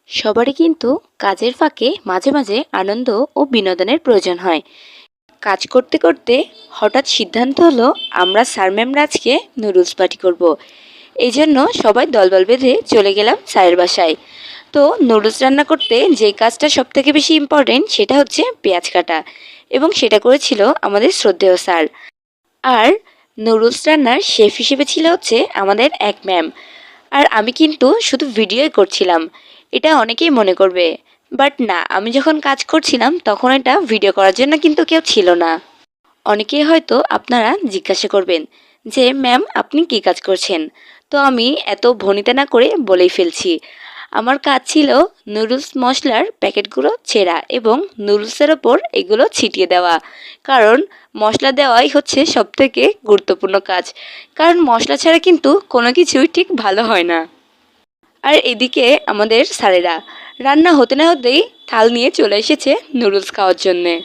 সবারই কিন্তু কাজের ফাঁকে মাঝে মাঝে আনন্দ ও বিনোদনের প্রয়োজন হয়। কাজ করতে করতে হঠাৎ সিদ্ধান্ত হলো আমরা স্যার ম্যামরা আজকে নুডলস পার্টি করব। এই জন্য সবাই দলবল বেঁধে চলে গেলাম স্যারের বাসায়। তো নুডলস রান্না করতে যে কাজটা সব থেকে বেশি ইম্পর্টেন্ট সেটা হচ্ছে পেঁয়াজ কাটা, এবং সেটা করেছিল আমাদের শ্রদ্ধেয় স্যার। আর নুডলস রান্নার শেফ হিসেবে ছিল হচ্ছে আমাদের এক ম্যাম। আর আমি কিন্তু শুধু ভিডিওই করছিলাম, এটা অনেকেই মনে করবে। বাট না, আমি যখন কাজ করছিলাম তখন এটা ভিডিও করার জন্য কিন্তু কেউ ছিল না। অনেকেই হয়তো আপনারা জিজ্ঞাসা করবেন যে ম্যাম আপনি কি কাজ করছেন। তো আমি এত ভনিতা না করে বলেই ফেলছি। আমার কাজ ছিল নুডলস মশলার প্যাকেটগুলো ছেঁড়া এবং নুডলসের ওপর এগুলো ছিটিয়ে দেওয়া। কারণ মশলা দেওয়াই হচ্ছে সবথেকে গুরুত্বপূর্ণ কাজ, কারণ মশলা ছাড়া কিন্তু কোনো কিছুই ঠিক ভালো হয় না। আর এদিকে আমাদের স্যারেরা রান্না হতে না হতেই থাল নিয়ে চলে এসেছে নুডলস খাওয়ার জন্যে।